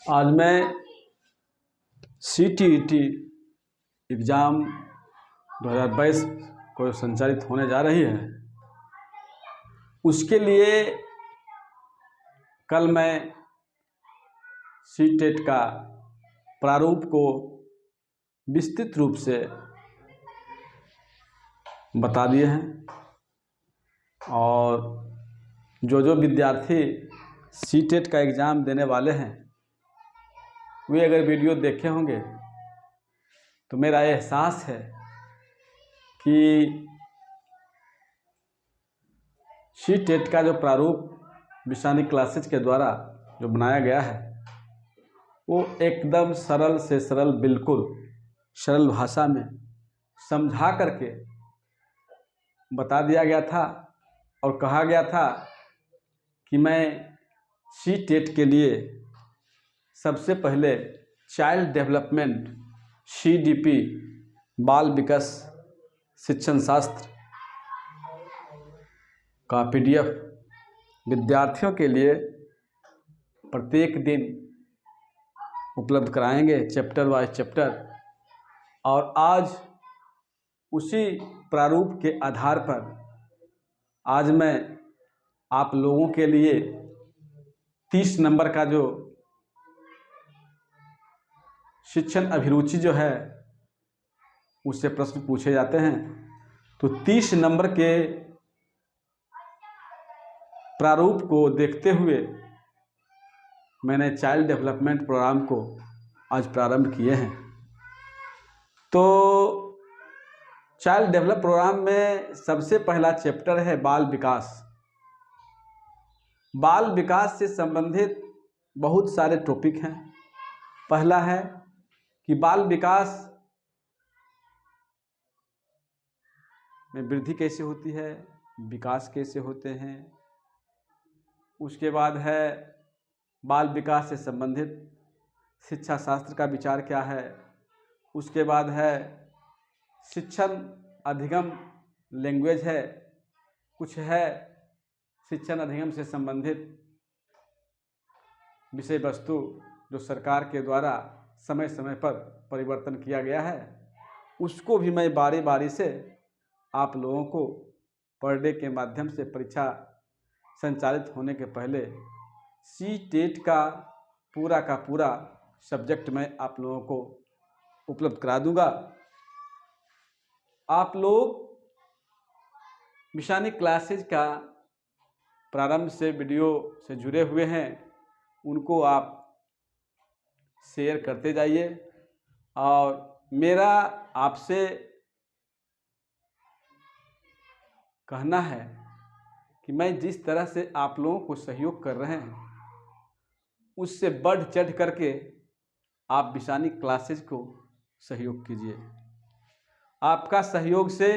आज मैं CTET exam 2022 को संचालित होने जा रही है, उसके लिए कल मैं CTET का प्रारूप को विस्तृत रूप से बता दिए हैं। और जो विद्यार्थी CTET का एग्ज़ाम देने वाले हैं वे अगर वीडियो देखे होंगे तो मेरा एहसास है कि CTET का जो प्रारूप विशानी क्लासेज के द्वारा जो बनाया गया है वो एकदम सरल से सरल, बिल्कुल सरल भाषा में समझा करके बता दिया गया था। और कहा गया था कि मैं CTET के लिए सबसे पहले चाइल्ड डेवलपमेंट CDP बाल विकास शिक्षण शास्त्र का PDF विद्यार्थियों के लिए प्रत्येक दिन उपलब्ध कराएंगे, चैप्टर वाइज चैप्टर। और आज उसी प्रारूप के आधार पर आज मैं आप लोगों के लिए 30 नंबर का जो शिक्षण अभिरुचि जो है उससे प्रश्न पूछे जाते हैं, तो 30 नंबर के प्रारूप को देखते हुए मैंने चाइल्ड डेवलपमेंट प्रोग्राम को आज प्रारंभ किए हैं। तो चाइल्ड डेवलप प्रोग्राम में सबसे पहला चैप्टर है बाल विकास। बाल विकास से संबंधित बहुत सारे टॉपिक हैं। पहला है कि बाल विकास में वृद्धि कैसे होती है, विकास कैसे होते हैं। उसके बाद है बाल विकास से संबंधित शिक्षा शास्त्र का विचार क्या है। उसके बाद है शिक्षण अधिगम लैंग्वेज है, कुछ है शिक्षण अधिगम से संबंधित विषय वस्तु जो सरकार के द्वारा समय समय पर परिवर्तन किया गया है, उसको भी मैं बारी बारी से आप लोगों को पर डे के माध्यम से परीक्षा संचालित होने के पहले CTET का पूरा सब्जेक्ट मैं आप लोगों को उपलब्ध करा दूंगा। आप लोग विशानी क्लासेज का प्रारंभ से वीडियो से जुड़े हुए हैं, उनको आप शेयर करते जाइए। और मेरा आपसे कहना है कि मैं जिस तरह से आप लोगों को सहयोग कर रहे हैं उससे बढ़ चढ़ करके आप विशानी क्लासेज को सहयोग कीजिए। आपका सहयोग से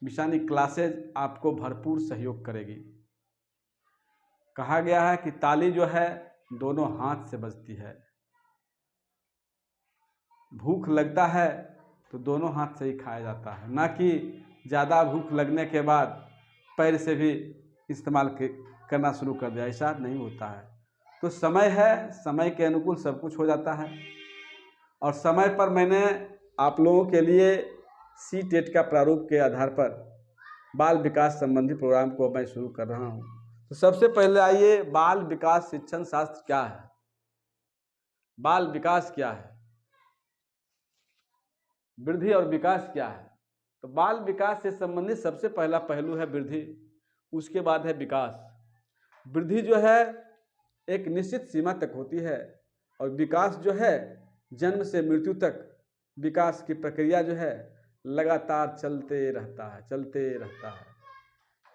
विशानी क्लासेज आपको भरपूर सहयोग करेगी। कहा गया है कि ताली जो है दोनों हाथ से बजती है। भूख लगता है तो दोनों हाथ से ही खाया जाता है, ना कि ज़्यादा भूख लगने के बाद पैर से भी इस्तेमाल करना शुरू कर दिया। ऐसा नहीं होता है। तो समय है, समय के अनुकूल सब कुछ हो जाता है। और समय पर मैंने आप लोगों के लिए CTET का प्रारूप के आधार पर बाल विकास संबंधी प्रोग्राम को मैं शुरू कर रहा हूँ। तो सबसे पहले आइए, बाल विकास शिक्षण शास्त्र क्या है, बाल विकास क्या है, वृद्धि और विकास क्या है। तो बाल विकास से संबंधित सबसे पहला पहलू है वृद्धि, उसके बाद है विकास। वृद्धि जो है एक निश्चित सीमा तक होती है और विकास जो है जन्म से मृत्यु तक विकास की प्रक्रिया जो है लगातार चलते रहता है।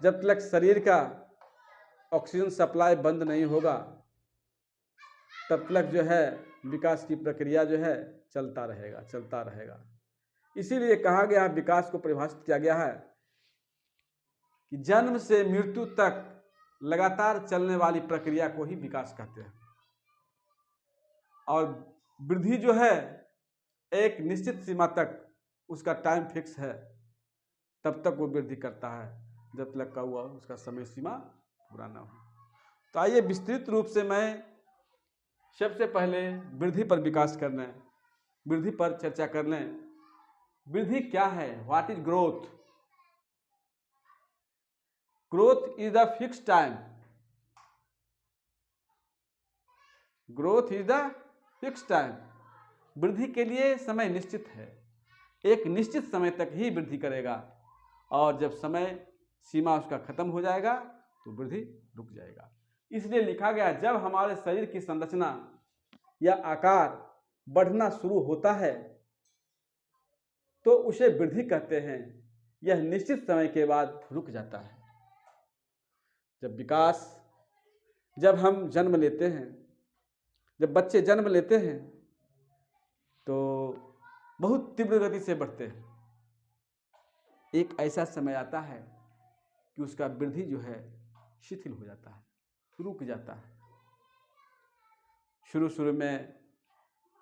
जब तक शरीर का ऑक्सीजन सप्लाई बंद नहीं होगा तब तक जो है विकास की प्रक्रिया जो है चलता रहेगा। इसीलिए कहा गया है, विकास को परिभाषित किया गया है कि जन्म से मृत्यु तक लगातार चलने वाली प्रक्रिया को ही विकास कहते हैं। और वृद्धि जो है एक निश्चित सीमा तक उसका टाइम फिक्स है, तब तक वो वृद्धि करता है जब तक का हुआ उसका समय सीमा पूरा ना हो। तो आइए विस्तृत रूप से मैं सबसे पहले वृद्धि पर विकास कर लें, वृद्धि पर चर्चा कर लें। वृद्धि क्या है? What is growth? Growth is the fix time, growth is the fix time. वृद्धि के लिए समय निश्चित है, एक निश्चित समय तक ही वृद्धि करेगा, और जब समय सीमा उसका खत्म हो जाएगा तो वृद्धि रुक जाएगा। इसलिए लिखा गया, जब हमारे शरीर की संरचना या आकार बढ़ना शुरू होता है तो उसे वृद्धि कहते हैं। यह निश्चित समय के बाद रुक जाता है। जब हम जन्म लेते हैं, जब बच्चे जन्म लेते हैं तो बहुत तीव्र गति से बढ़ते हैं। एक ऐसा समय आता है कि उसका वृद्धि जो है शिथिल हो जाता है, रुक जाता है। शुरू में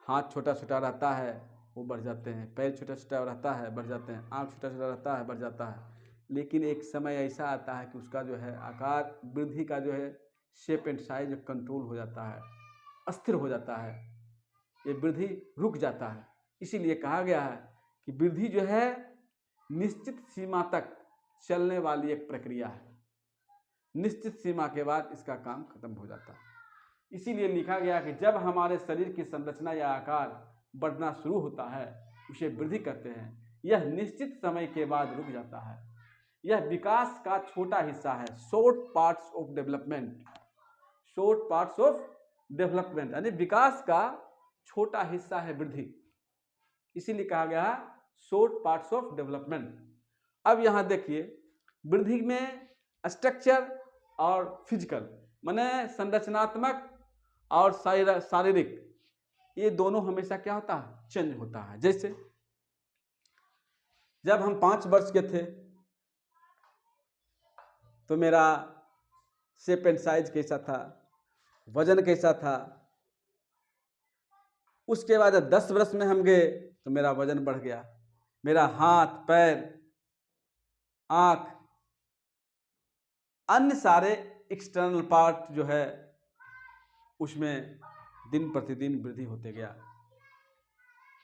हाथ छोटा छोटा रहता है, वो बढ़ जाते हैं, पैर छोटा छोटा रहता है, बढ़ जाते हैं, आँख छोटा छोटा रहता है, बढ़ जाता है। लेकिन एक समय ऐसा आता है कि उसका जो है आकार वृद्धि का जो है शेप एंड साइज कंट्रोल हो जाता है, अस्थिर हो जाता है, ये वृद्धि रुक जाता है। इसीलिए कहा गया है कि वृद्धि जो है निश्चित सीमा तक चलने वाली एक प्रक्रिया है, निश्चित सीमा के बाद इसका काम खत्म हो जाता है। इसीलिए लिखा गया कि जब हमारे शरीर की संरचना या आकार बढ़ना शुरू होता है उसे वृद्धि कहते हैं। यह निश्चित समय के बाद रुक जाता है। यह विकास का छोटा हिस्सा है, short parts of development, short parts of development, यानी विकास का छोटा हिस्सा है वृद्धि। इसीलिए कहा गया है शॉर्ट पार्ट्स ऑफ डेवलपमेंट। अब यहाँ देखिए, वृद्धि में स्ट्रक्चर और फिजिकल माने संरचनात्मक और शारीरिक, ये दोनों हमेशा क्या होता है? चेंज होता है। जैसे जब हम 5 वर्ष के थे तो मेरा शेप एंड साइज कैसा था, वजन कैसा था। उसके बाद 10 वर्ष में हम गए तो मेरा वजन बढ़ गया, मेरा हाथ, पैर, आँख, अन्य सारे एक्सटर्नल पार्ट जो है उसमें दिन प्रतिदिन वृद्धि होते गया।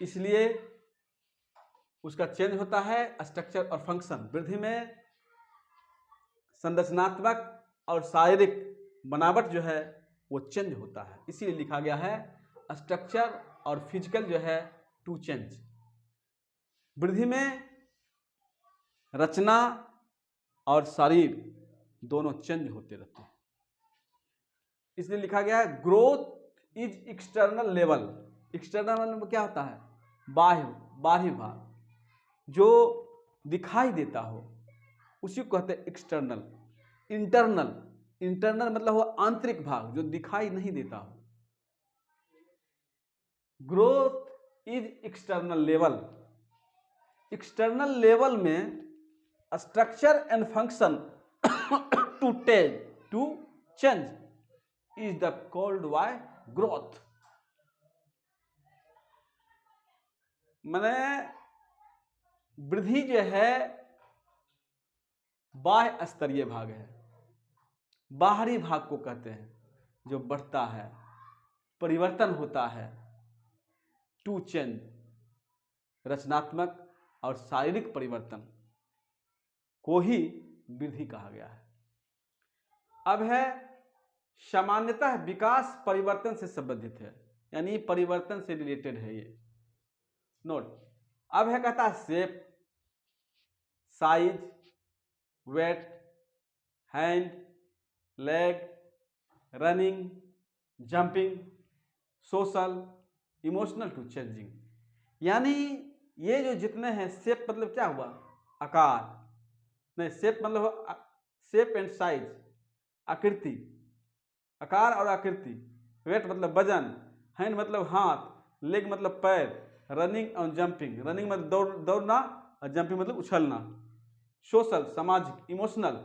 इसलिए उसका चेंज होता है स्ट्रक्चर और फंक्शन। वृद्धि में संरचनात्मक और शारीरिक बनावट जो है वो चेंज होता है। इसीलिए लिखा गया है स्ट्रक्चर और फिजिकल जो है टू चेंज। वृद्धि में रचना और शरीर दोनों चेंज होते रहते हैं। इसलिए लिखा गया है growth is external level. External level में क्या होता है? बाह्य भाग जो दिखाई देता हो उसी को कहते हैं एक्सटर्नल। इंटरनल मतलब वो आंतरिक भाग जो दिखाई नहीं देता हो। Growth is external level. External level में structure and function to change is the called by growth. माने वृद्धि जो है बाह्य स्तरीय भाग है, बाहरी भाग को कहते हैं जो बढ़ता है, परिवर्तन होता है, टू चेंज, रचनात्मक और शारीरिक परिवर्तन को ही वृद्धि कहा गया है। अब है सामान्यतः विकास परिवर्तन से संबंधित है, यानी परिवर्तन से रिलेटेड है ये। नोट, अब है कहता है shape, size, weight, hand, leg, running, jumping, social, emotional to changing. यानी ये जो जितने हैं, शेप मतलब क्या हुआ? आकार, नहीं, शेप मतलब शेप एंड साइज, आकृति, आकार और आकृति। वेट मतलब वजन, हैंड मतलब हाथ, लेग मतलब पैर, रनिंग और जंपिंग, रनिंग मतलब दौड़ना और जंपिंग मतलब उछलना। सोशल सामाजिक, इमोशनल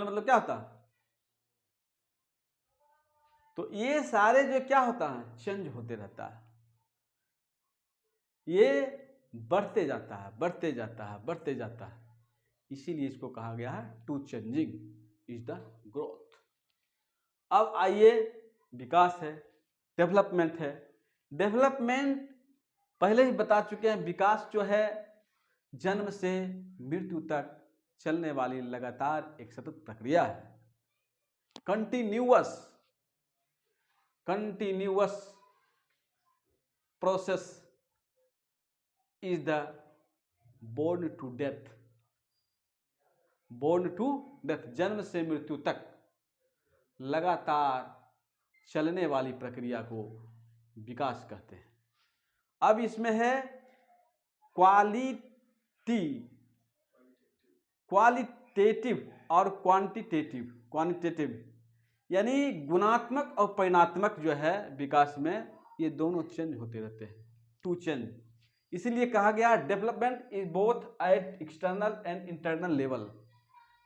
मतलब क्या होता है? तो ये सारे जो क्या होता है चेंज होते रहता है, ये बढ़ते जाता है, बढ़ते जाता है, बढ़ते जाता है। इसीलिए इसको कहा गया है to changing is the growth. अब आइए विकास है, डेवलपमेंट है। डेवलपमेंट पहले ही बता चुके हैं, विकास जो है जन्म से मृत्यु तक चलने वाली लगातार एक सतत प्रक्रिया है। Continuous process is the born to death. जन्म से मृत्यु तक लगातार चलने वाली प्रक्रिया को विकास कहते हैं। अब इसमें है क्वालिटेटिव और क्वांटिटेटिव, यानी गुणात्मक और परिणात्मक जो है विकास में, ये दोनों चेंज होते रहते हैं, टू चेंज। इसीलिए कहा गया development is both at external and internal level.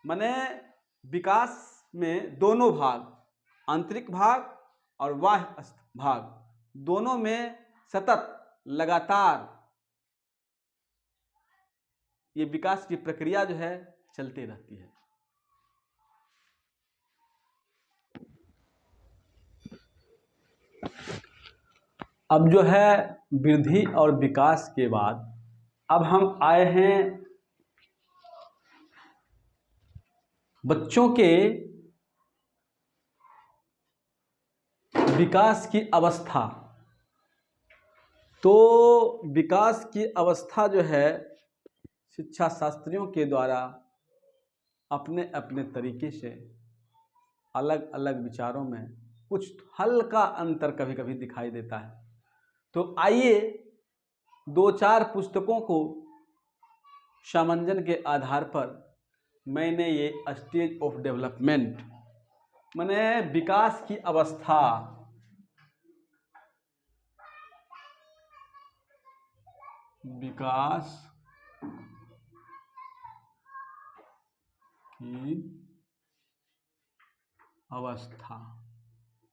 माने विकास में दोनों भाग, आंतरिक भाग और बाह्य भाग, दोनों में सतत लगातार ये विकास की प्रक्रिया जो है चलती रहती है। अब जो है वृद्धि और विकास के बाद अब हम आए हैं बच्चों के विकास की अवस्था। तो विकास की अवस्था जो है शिक्षा शास्त्रियों के द्वारा अपने अपने तरीके से अलग अलग विचारों में कुछ हल्का अंतर कभी कभी दिखाई देता है। तो आइए दो चार पुस्तकों को सामंजन के आधार पर मैंने ये स्टेज ऑफ डेवलपमेंट माने विकास की अवस्था, विकास की अवस्था,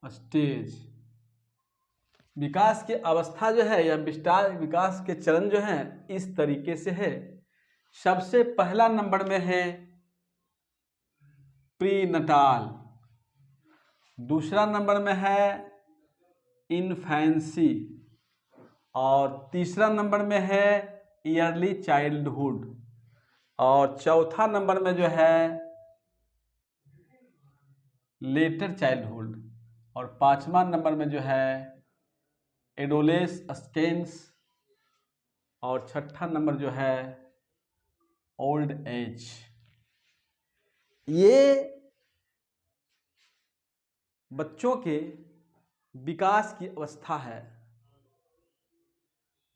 स्टेज, विकास की अवस्था जो है या विकास के चरण जो है इस तरीके से है। सबसे पहला नंबर में है प्रीनटाल, दूसरा नंबर में है इन्फेंसी और तीसरा नंबर में है ईयरली चाइल्डहुड और चौथा नंबर में जो है लेटर चाइल्डहुड और पांचवा नंबर में जो है एडोलेसेंस और छठा नंबर जो है ओल्ड एज। ये बच्चों के विकास की अवस्था है।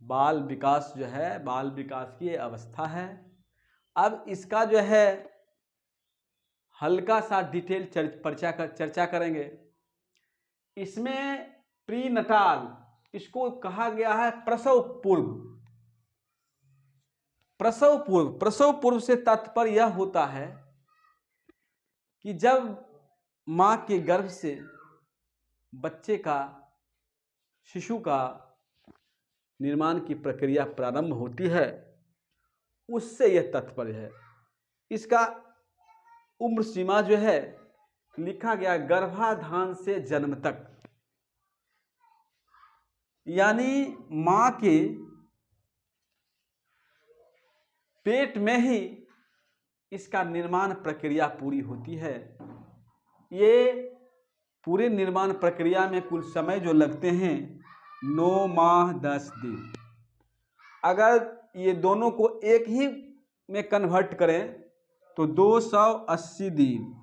बाल विकास जो है, बाल विकास की अवस्था है। अब इसका जो है हल्का सा डिटेल चर्चा करेंगे। इसमें प्रीनटाल, इसको कहा गया है प्रसव पूर्व। प्रसव पूर्व से तात्पर्य यह होता है कि जब मां के गर्भ से बच्चे का, शिशु का निर्माण की प्रक्रिया प्रारंभ होती है, उससे यह तात्पर्य है। इसका उम्र सीमा जो है लिखा गया गर्भाधान से जन्म तक, यानी मां के पेट में ही इसका निर्माण प्रक्रिया पूरी होती है। ये पूरे निर्माण प्रक्रिया में कुल समय जो लगते हैं 9 माह 10 दिन। अगर ये दोनों को एक ही में कन्वर्ट करें तो 280 दिन।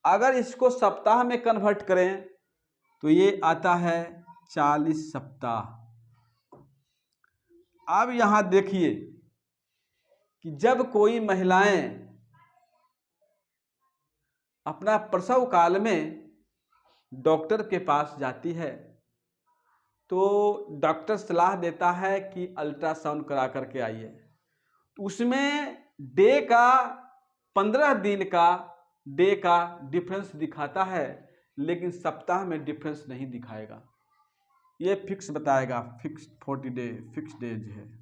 अगर इसको सप्ताह में कन्वर्ट करें तो ये आता है 40 सप्ताह। अब यहाँ देखिए कि जब कोई महिलाएं अपना प्रसव काल में डॉक्टर के पास जाती है तो डॉक्टर सलाह देता है कि अल्ट्रासाउंड करा करके आइए। उसमें डे का 15 दिन का डे का डिफरेंस दिखाता है, लेकिन सप्ताह में डिफरेंस नहीं दिखाएगा। ये फिक्स बताएगा, फिक्स 40 डे फिक्स डेज है।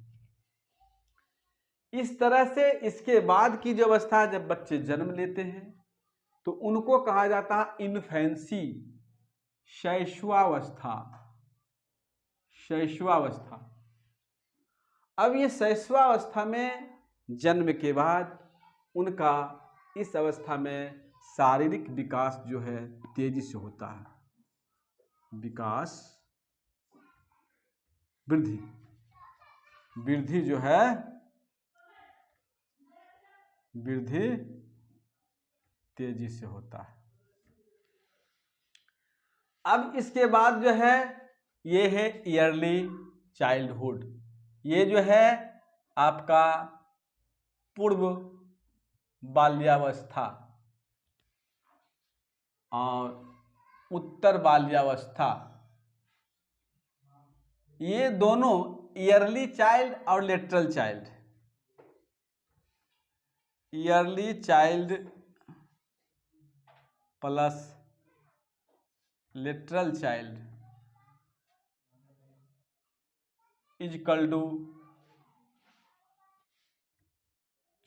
इस तरह से इसके बाद की जो अवस्था है, जब बच्चे जन्म लेते हैं तो उनको कहा जाता है इन्फेंसी, शैशवावस्था। शैशवावस्था। अब ये शैशवावस्था में जन्म के बाद उनका इस अवस्था में शारीरिक विकास जो है तेजी से होता है। विकास, वृद्धि, वृद्धि जो है वृद्धि तेजी से होता है। अब इसके बाद जो है ये है ईयरली चाइल्डहुड। ये जो है आपका पूर्व बाल्यावस्था और उत्तर बाल्यावस्था, ये दोनों ईयरली चाइल्ड और lateral child, early child plus lateral child is equal to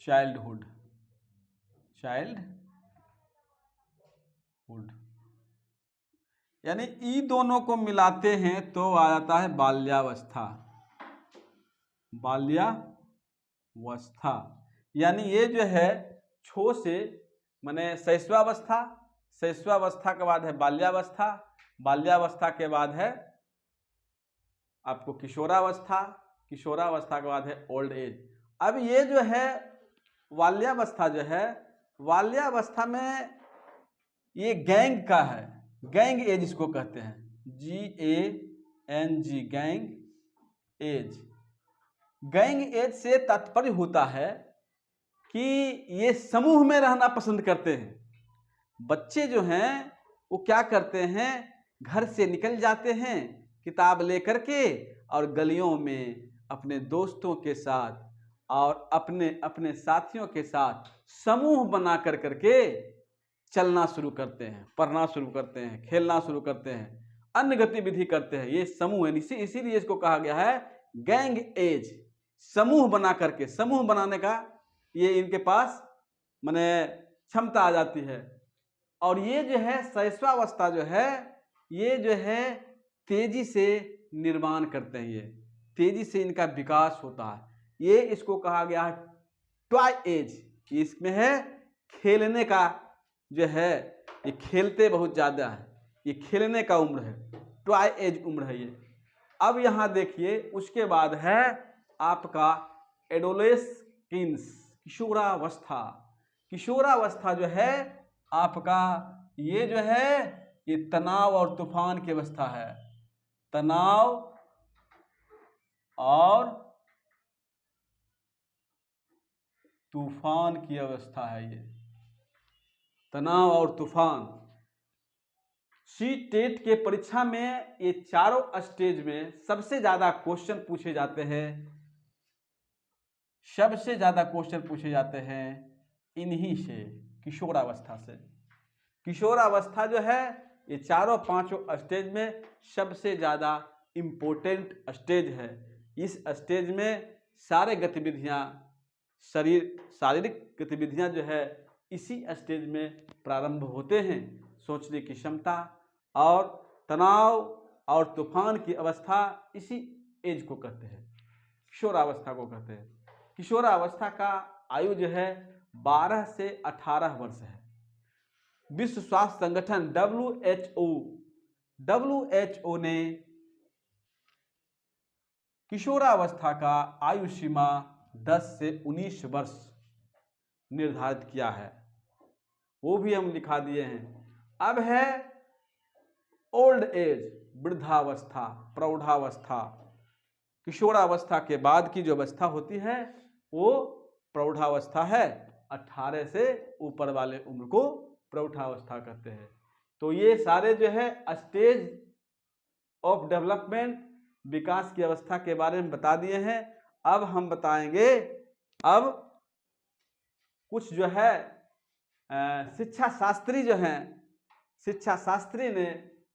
childhood. Childhood यानी ई दोनों को मिलाते हैं तो आ जाता है बाल्यावस्था। बाल्यावस्था यानी ये जो है छो से माने शैशवावस्था, शैशवावस्था के बाद है बाल्यावस्था, बाल्यावस्था के बाद है आपको किशोरावस्था, किशोरावस्था के बाद है ओल्ड एज। अब ये जो है बाल्यावस्था जो है, बाल्यावस्था में ये गैंग का है, गैंग एज इसको कहते हैं, GANG, gang as. Gang as से तात्पर्य होता है कि ये समूह में रहना पसंद करते हैं। बच्चे जो हैं वो क्या करते हैं, घर से निकल जाते हैं किताब लेकर के और गलियों में अपने दोस्तों के साथ और अपने अपने साथियों के साथ समूह बना कर करके चलना शुरू करते हैं, पढ़ना शुरू करते हैं, खेलना शुरू करते हैं, अन्य गतिविधि करते हैं। ये समूह है, इसीलिए इसको कहा गया है गैंग एज। समूह बना करके, समूह बनाने का ये इनके पास माने क्षमता आ जाती है। और ये जो है शैशवावस्था जो है, ये जो है तेजी से निर्माण करते हैं, ये तेजी से इनका विकास होता है। ये इसको कहा गया है टॉय एज। इसमें है खेलने का जो है, ये खेलते बहुत ज़्यादा है, ये खेलने का उम्र है, टॉय एज उम्र है ये। अब यहाँ देखिए उसके बाद है आपका एडोलेस्केंस, किशोरावस्था। किशोरावस्था जो है आपका ये जो है ये तनाव और तूफान की अवस्था है, तनाव और तूफान की अवस्था है। ये तनाव और तूफान। टेट के परीक्षा में ये चारों स्टेज में सबसे ज्यादा क्वेश्चन पूछे जाते हैं, सबसे ज्यादा क्वेश्चन पूछे जाते हैं इन्हीं से, किशोरावस्था से। किशोरावस्था जो है ये चारों पांचों स्टेज में सबसे ज्यादा इम्पोर्टेंट स्टेज है। इस स्टेज में सारे गतिविधियां, शारीरिक गतिविधियां जो है इसी स्टेज में प्रारंभ होते हैं। सोचने की क्षमता और तनाव और तूफान की अवस्था इसी एज को कहते हैं, किशोरावस्था को कहते हैं। किशोरावस्था का आयु जो है 12 से 18 वर्ष है। विश्व स्वास्थ्य संगठन WHO ने किशोरावस्था का आयु सीमा 10 से 19 वर्ष निर्धारित किया है, वो भी हम लिखा दिए हैं। अब है ओल्ड एज, वृद्धावस्था, प्रौढ़ावस्था। किशोरावस्था के बाद की जो अवस्था होती है वो प्रौढ़ावस्था है। 18 से ऊपर वाले उम्र को प्रौढ़ावस्था कहते हैं। तो ये सारे जो है स्टेज ऑफ डेवलपमेंट, विकास की अवस्था के बारे में बता दिए हैं। अब हम बताएंगे अब कुछ जो है शिक्षा शास्त्री जो हैं, शिक्षा शास्त्री ने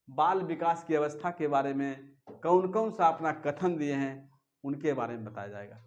बाल विकास की अवस्था के बारे में कौन कौन सा अपना कथन दिए हैं उनके बारे में बताया जाएगा।